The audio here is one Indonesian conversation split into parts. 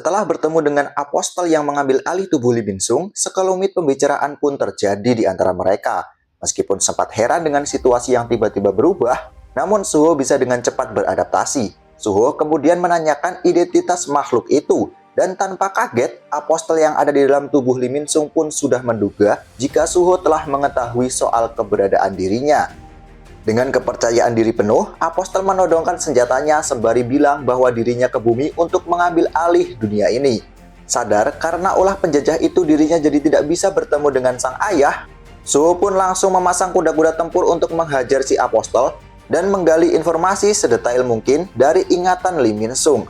Setelah bertemu dengan apostel yang mengambil alih tubuh Lee Min Sung, sekelumit pembicaraan pun terjadi di antara mereka. Meskipun sempat heran dengan situasi yang tiba-tiba berubah, namun Suho bisa dengan cepat beradaptasi. Suho kemudian menanyakan identitas makhluk itu, dan tanpa kaget, apostel yang ada di dalam tubuh Lee Min Sung pun sudah menduga jika Suho telah mengetahui soal keberadaan dirinya. Dengan kepercayaan diri penuh, apostel menodongkan senjatanya sembari bilang bahwa dirinya ke bumi untuk mengambil alih dunia ini. Sadar karena ulah penjajah itu dirinya jadi tidak bisa bertemu dengan sang ayah, Suho pun langsung memasang kuda-kuda tempur untuk menghajar si apostel dan menggali informasi sedetail mungkin dari ingatan Lee Min Sung.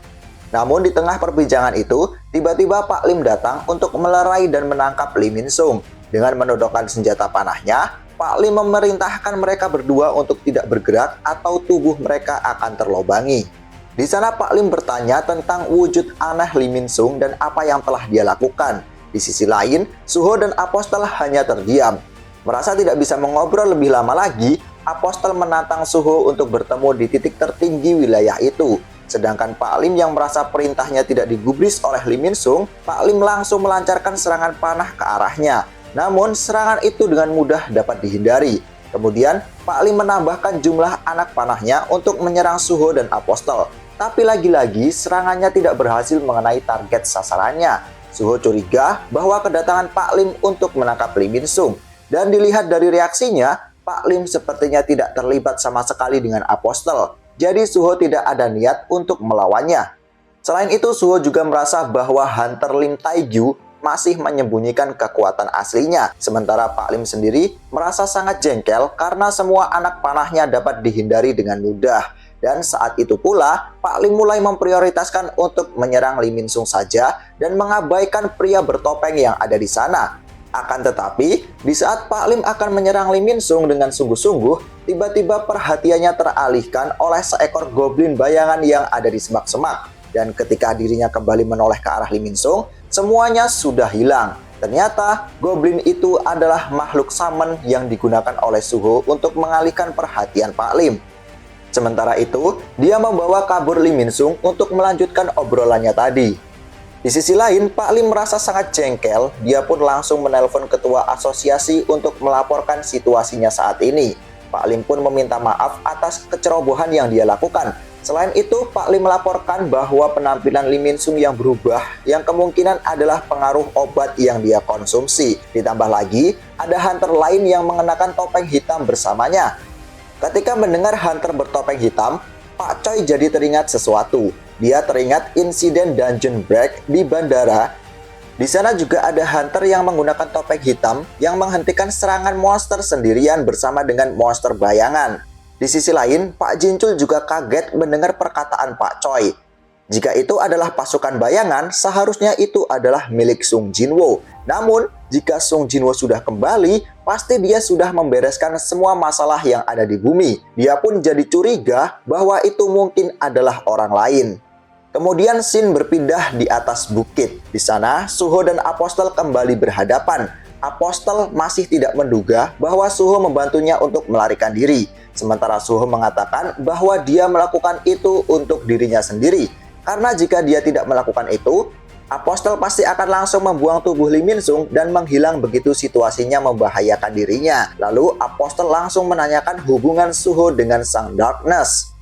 Namun di tengah perbincangan itu, tiba-tiba Pak Lim datang untuk melerai dan menangkap Lee Min Sung. Dengan menodongkan senjata panahnya, Pak Lim memerintahkan mereka berdua untuk tidak bergerak atau tubuh mereka akan terlobangi. Di sana Pak Lim bertanya tentang wujud aneh Lee Min Sung dan apa yang telah dia lakukan. Di sisi lain, Suho dan apostel hanya terdiam. Merasa tidak bisa mengobrol lebih lama lagi, apostel menantang Suho untuk bertemu di titik tertinggi wilayah itu. Sedangkan Pak Lim yang merasa perintahnya tidak digubris oleh Lee Min Sung, Pak Lim langsung melancarkan serangan panah ke arahnya. Namun serangan itu dengan mudah dapat dihindari. Kemudian Pak Lim menambahkan jumlah anak panahnya untuk menyerang Suho dan apostel. Tapi lagi-lagi serangannya tidak berhasil mengenai target sasarannya. Suho curiga bahwa kedatangan Pak Lim untuk menangkap Lee Min Sung. Dan dilihat dari reaksinya, Pak Lim sepertinya tidak terlibat sama sekali dengan apostel. Jadi Suho tidak ada niat untuk melawannya. Selain itu, Suho juga merasa bahwa Hunter Lim Taegyu masih menyembunyikan kekuatan aslinya. Sementara Pak Lim sendiri merasa sangat jengkel karena semua anak panahnya dapat dihindari dengan mudah. Dan saat itu pula, Pak Lim mulai memprioritaskan untuk menyerang Lee Min Sung saja dan mengabaikan pria bertopeng yang ada di sana. Akan tetapi, di saat Pak Lim akan menyerang Lee Min Sung dengan sungguh-sungguh, tiba-tiba perhatiannya teralihkan oleh seekor goblin bayangan yang ada di semak-semak. Dan ketika dirinya kembali menoleh ke arah Lee Min Sung, semuanya sudah hilang. Ternyata goblin itu adalah makhluk summon yang digunakan oleh Suho untuk mengalihkan perhatian Pak Lim. Sementara itu, dia membawa kabur Lee Min Sung untuk melanjutkan obrolannya tadi. Di sisi lain, Pak Lim merasa sangat jengkel. Dia pun langsung menelpon ketua asosiasi untuk melaporkan situasinya saat ini. Pak Lim pun meminta maaf atas kecerobohan yang dia lakukan. Selain itu, Pak Lim melaporkan bahwa penampilan Lee Min Sung yang berubah yang kemungkinan adalah pengaruh obat yang dia konsumsi. Ditambah lagi, ada hunter lain yang mengenakan topeng hitam bersamanya. Ketika mendengar hunter bertopeng hitam, Pak Choi jadi teringat sesuatu. Dia teringat insiden dungeon break di bandara. Di sana juga ada hunter yang menggunakan topeng hitam yang menghentikan serangan monster sendirian bersama dengan monster bayangan. Di sisi lain, Pak Jincul juga kaget mendengar perkataan Pak Choi. Jika itu adalah pasukan bayangan, seharusnya itu adalah milik Sung Jinwo. Namun, jika Sung Jinwo sudah kembali, pasti dia sudah membereskan semua masalah yang ada di bumi. Dia pun jadi curiga bahwa itu mungkin adalah orang lain. Kemudian scene berpindah di atas bukit. Di sana, Suho dan apostel kembali berhadapan. Apostel masih tidak menduga bahwa Suho membantunya untuk melarikan diri. Sementara Suho mengatakan bahwa dia melakukan itu untuk dirinya sendiri. Karena jika dia tidak melakukan itu, apostel pasti akan langsung membuang tubuh Lee Min Sung dan menghilang begitu situasinya membahayakan dirinya. Lalu apostel langsung menanyakan hubungan Suho dengan sang Darkness.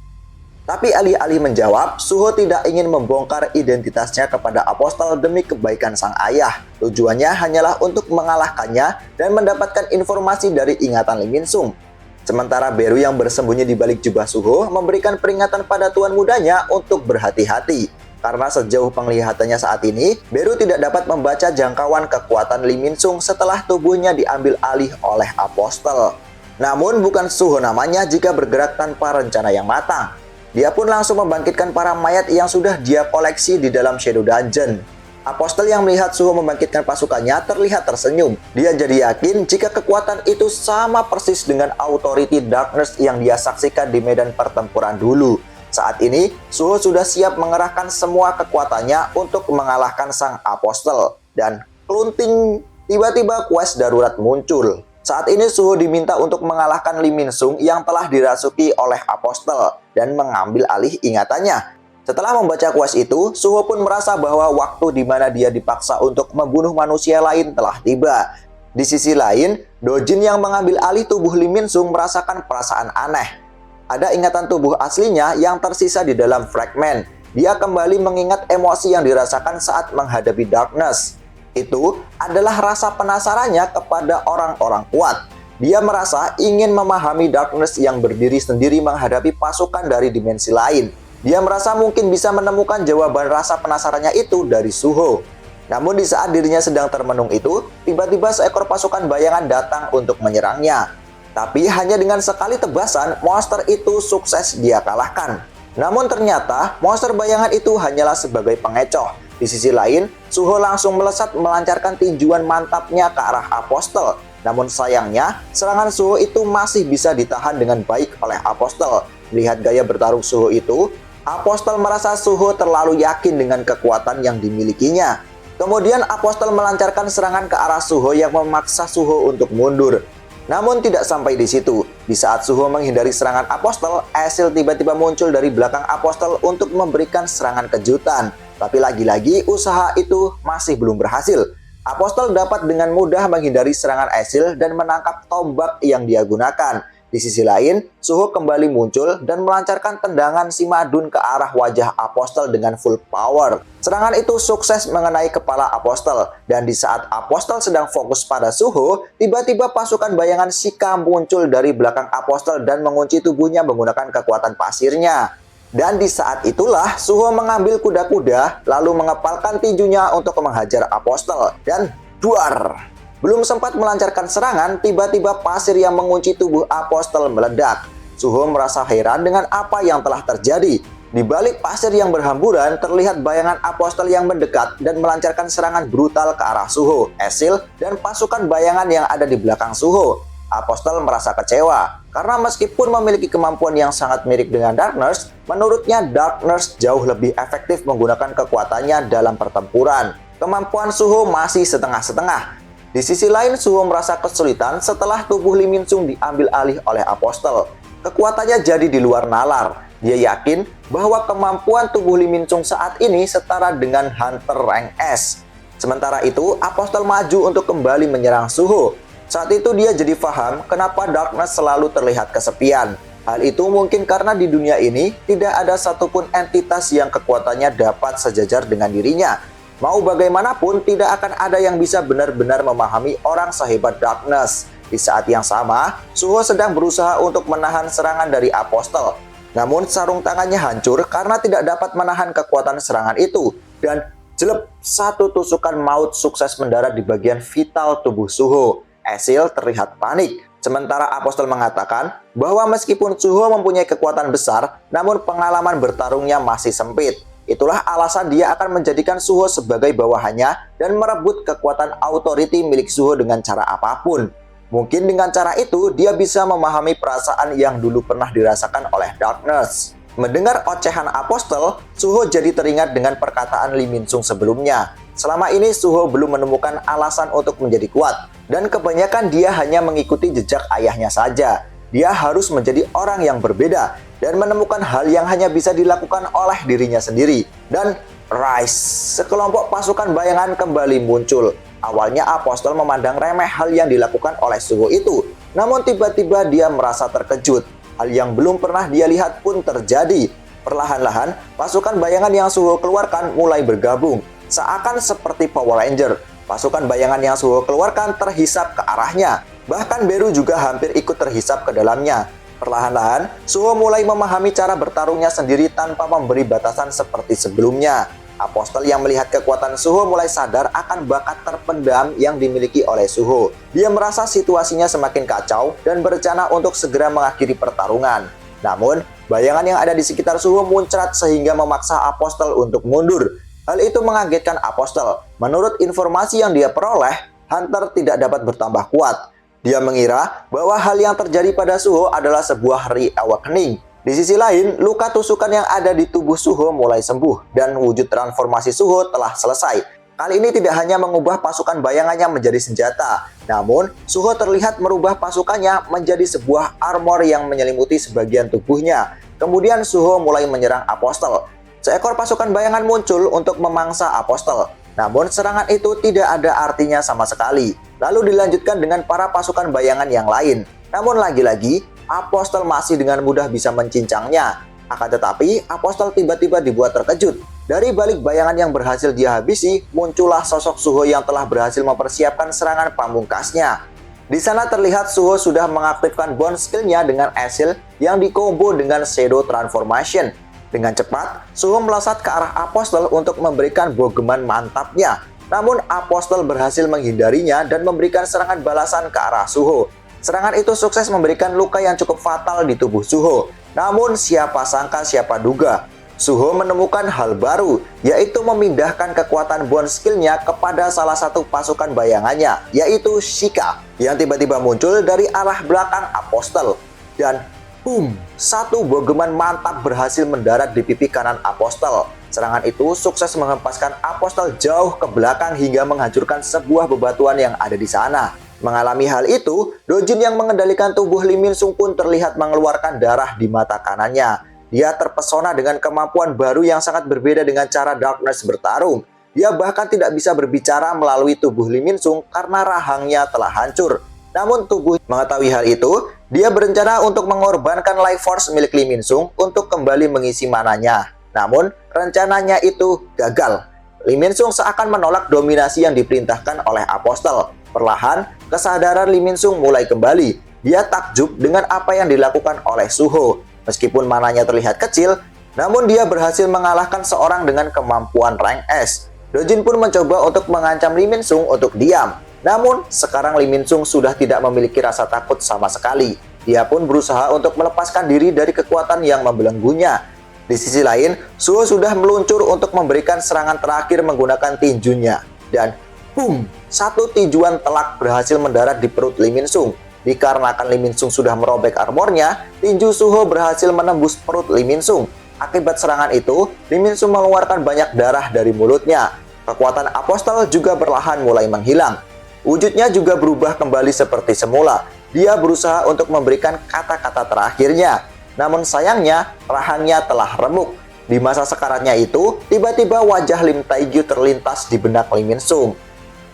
Tapi alih-alih menjawab, Suho tidak ingin membongkar identitasnya kepada apostel demi kebaikan sang ayah. Tujuannya hanyalah untuk mengalahkannya dan mendapatkan informasi dari ingatan Lee Min Sung. Sementara Beru yang bersembunyi di balik jubah Suho memberikan peringatan pada tuan mudanya untuk berhati-hati. Karena sejauh penglihatannya saat ini, Beru tidak dapat membaca jangkauan kekuatan Lee Min Sung setelah tubuhnya diambil alih oleh apostel. Namun bukan Suho namanya jika bergerak tanpa rencana yang matang. Dia pun langsung membangkitkan para mayat yang sudah dia koleksi di dalam Shadow Dungeon. Apostel yang melihat Suho membangkitkan pasukannya terlihat tersenyum. Dia jadi yakin jika kekuatan itu sama persis dengan Authority Darkness yang dia saksikan di medan pertempuran dulu. Saat ini, Suho sudah siap mengerahkan semua kekuatannya untuk mengalahkan sang apostel. Dan kelunting, tiba-tiba quest darurat muncul. Saat ini Suho diminta untuk mengalahkan Lee Min Sung yang telah dirasuki oleh apostel dan mengambil alih ingatannya. Setelah membaca quest itu, Suho pun merasa bahwa waktu di mana dia dipaksa untuk membunuh manusia lain telah tiba. Di sisi lain, Dojin yang mengambil alih tubuh Lee Min-sung merasakan perasaan aneh. Ada ingatan tubuh aslinya yang tersisa di dalam fragmen. Dia kembali mengingat emosi yang dirasakan saat menghadapi Darkness. Itu adalah rasa penasarannya kepada orang-orang kuat. Dia merasa ingin memahami Darkness yang berdiri sendiri menghadapi pasukan dari dimensi lain. Dia merasa mungkin bisa menemukan jawaban rasa penasarannya itu dari Suho. Namun di saat dirinya sedang termenung itu, tiba-tiba seekor pasukan bayangan datang untuk menyerangnya. Tapi hanya dengan sekali tebasan, monster itu sukses dia kalahkan. Namun ternyata, monster bayangan itu hanyalah sebagai pengecoh. Di sisi lain, Suho langsung melesat melancarkan tinjuan mantapnya ke arah Apostle. Namun sayangnya, serangan Suho itu masih bisa ditahan dengan baik oleh Apostle. Melihat gaya bertarung Suho itu, Apostle merasa Suho terlalu yakin dengan kekuatan yang dimilikinya. Kemudian Apostle melancarkan serangan ke arah Suho yang memaksa Suho untuk mundur. Namun tidak sampai di situ. Di saat Suho menghindari serangan Apostle, Asil tiba-tiba muncul dari belakang Apostle untuk memberikan serangan kejutan. Tapi lagi-lagi usaha itu masih belum berhasil. Apostle dapat dengan mudah menghindari serangan Asil dan menangkap tombak yang dia gunakan. Di sisi lain, Suho kembali muncul dan melancarkan tendangan si Madun ke arah wajah Apostle dengan full power. Serangan itu sukses mengenai kepala Apostle, dan di saat Apostle sedang fokus pada Suho, tiba-tiba pasukan bayangan Shika muncul dari belakang Apostle dan mengunci tubuhnya menggunakan kekuatan pasirnya. Dan di saat itulah Suho mengambil kuda-kuda lalu mengepalkan tinjunya untuk menghajar Apostle dan duar. Belum sempat melancarkan serangan, tiba-tiba pasir yang mengunci tubuh Apostle meledak. Suho merasa heran dengan apa yang telah terjadi. Di balik pasir yang berhamburan, terlihat bayangan Apostle yang mendekat dan melancarkan serangan brutal ke arah Suho, Asil, dan pasukan bayangan yang ada di belakang Suho. Apostle merasa kecewa, karena meskipun memiliki kemampuan yang sangat mirip dengan Dark Nurse, menurutnya Dark Nurse jauh lebih efektif menggunakan kekuatannya dalam pertempuran. Kemampuan Suho masih setengah-setengah. Di sisi lain, Suho merasa kesulitan setelah tubuh Lee Min-sung diambil alih oleh Apostle. Kekuatannya jadi di luar nalar. Dia yakin bahwa kemampuan tubuh Lee Min-sung saat ini setara dengan Hunter rank S. Sementara itu, Apostle maju untuk kembali menyerang Suho. Saat itu dia jadi paham kenapa Darkness selalu terlihat kesepian. Hal itu mungkin karena di dunia ini tidak ada satupun entitas yang kekuatannya dapat sejajar dengan dirinya. Mau bagaimanapun, tidak akan ada yang bisa benar-benar memahami orang sehebat Darkness. Di saat yang sama, Suho sedang berusaha untuk menahan serangan dari Apostle. Namun sarung tangannya hancur karena tidak dapat menahan kekuatan serangan itu. Dan jelek, satu tusukan maut sukses mendarat di bagian vital tubuh Suho. Asil terlihat panik. Sementara Apostle mengatakan bahwa meskipun Suho mempunyai kekuatan besar, namun pengalaman bertarungnya masih sempit. Itulah alasan dia akan menjadikan Suho sebagai bawahannya dan merebut kekuatan authority milik Suho dengan cara apapun. Mungkin dengan cara itu dia bisa memahami perasaan yang dulu pernah dirasakan oleh Darkness. Mendengar ocehan Apostle, Suho jadi teringat dengan perkataan Lee Min-sung sebelumnya. Selama ini Suho belum menemukan alasan untuk menjadi kuat, dan kebanyakan dia hanya mengikuti jejak ayahnya saja. Dia harus menjadi orang yang berbeda dan menemukan hal yang hanya bisa dilakukan oleh dirinya sendiri. Dan Rise, sekelompok pasukan bayangan kembali muncul. Awalnya Apostle memandang remeh hal yang dilakukan oleh Suho itu. Namun tiba-tiba dia merasa terkejut. Hal yang belum pernah dia lihat pun terjadi. Perlahan-lahan, pasukan bayangan yang Suho keluarkan mulai bergabung. Seakan seperti Power Ranger. Pasukan bayangan yang Suho keluarkan terhisap ke arahnya. Bahkan Beru juga hampir ikut terhisap ke dalamnya. Perlahan-lahan, Suho mulai memahami cara bertarungnya sendiri tanpa memberi batasan seperti sebelumnya. Apostle yang melihat kekuatan Suho mulai sadar akan bakat terpendam yang dimiliki oleh Suho. Dia merasa situasinya semakin kacau dan berencana untuk segera mengakhiri pertarungan. Namun, bayangan yang ada di sekitar Suho muncrat sehingga memaksa Apostle untuk mundur. Hal itu mengagetkan Apostle. Menurut informasi yang dia peroleh, Hunter tidak dapat bertambah kuat. Dia mengira bahwa hal yang terjadi pada Suho adalah sebuah re-awakening. Di sisi lain, luka tusukan yang ada di tubuh Suho mulai sembuh dan wujud transformasi Suho telah selesai. Kali ini tidak hanya mengubah pasukan bayangannya menjadi senjata, namun Suho terlihat merubah pasukannya menjadi sebuah armor yang menyelimuti sebagian tubuhnya. Kemudian Suho mulai menyerang Apostle. Seekor pasukan bayangan muncul untuk memangsa Apostle. Namun serangan itu tidak ada artinya sama sekali. Lalu dilanjutkan dengan para pasukan bayangan yang lain. Namun lagi-lagi, Apostle masih dengan mudah bisa mencincangnya. Akan tetapi, Apostle tiba-tiba dibuat terkejut. Dari balik bayangan yang berhasil dia habisi, muncullah sosok Suho yang telah berhasil mempersiapkan serangan pamungkasnya. Di sana terlihat Suho sudah mengaktifkan bond skill-nya dengan Asil yang dikombo dengan Shadow Transformation. Dengan cepat, Suho melesat ke arah Apostle untuk memberikan bogeman mantapnya. Namun Apostle berhasil menghindarinya dan memberikan serangan balasan ke arah Suho. Serangan itu sukses memberikan luka yang cukup fatal di tubuh Suho. Namun siapa sangka siapa duga, Suho menemukan hal baru, yaitu memindahkan kekuatan bond skill-nya kepada salah satu pasukan bayangannya, yaitu Shika, yang tiba-tiba muncul dari arah belakang Apostle. Dan boom, satu bogeman mantap berhasil mendarat di pipi kanan Apostle. Serangan itu sukses menghempaskan Apostle jauh ke belakang hingga menghancurkan sebuah bebatuan yang ada di sana. Mengalami hal itu, Dojin yang mengendalikan tubuh Lee Min-sung pun terlihat mengeluarkan darah di mata kanannya. Dia terpesona dengan kemampuan baru yang sangat berbeda dengan cara Darkness bertarung. Dia bahkan tidak bisa berbicara melalui tubuh Lee Min-sung karena rahangnya telah hancur. Namun tubuh mengetahui hal itu, dia berencana untuk mengorbankan Life Force milik Lee Min-sung untuk kembali mengisi mananya. Namun, rencananya itu gagal. Lee Min-sung seakan menolak dominasi yang diperintahkan oleh Apostle. Perlahan, kesadaran Lee Min-sung mulai kembali. Dia takjub dengan apa yang dilakukan oleh Suho. Meskipun mananya terlihat kecil, namun dia berhasil mengalahkan seorang dengan kemampuan rank S. Dojin pun mencoba untuk mengancam Lee Min-sung untuk diam. Namun, sekarang Lee Min-sung sudah tidak memiliki rasa takut sama sekali. Dia pun berusaha untuk melepaskan diri dari kekuatan yang membelenggunya. Di sisi lain, Suho sudah meluncur untuk memberikan serangan terakhir menggunakan tinjunya. Dan boom, satu tinjuan telak berhasil mendarat di perut Lee Min-sung. Dikarenakan Lee Min-sung sudah merobek armornya, tinju Suho berhasil menembus perut Lee Min-sung. Akibat serangan itu, Lee Min-sung mengeluarkan banyak darah dari mulutnya. Kekuatan Apostle juga perlahan mulai menghilang. Wujudnya juga berubah kembali seperti semula. Dia berusaha untuk memberikan kata-kata terakhirnya. Namun sayangnya, rahangnya telah remuk. Di masa sekaratnya itu, tiba-tiba wajah Lim Taegyu terlintas di benak Lee Min-sung.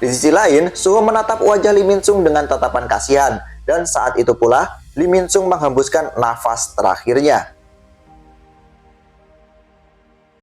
Di sisi lain, Suho menatap wajah Lee Min-sung dengan tatapan kasihan. Dan saat itu pula, Lee Min-sung menghembuskan nafas terakhirnya.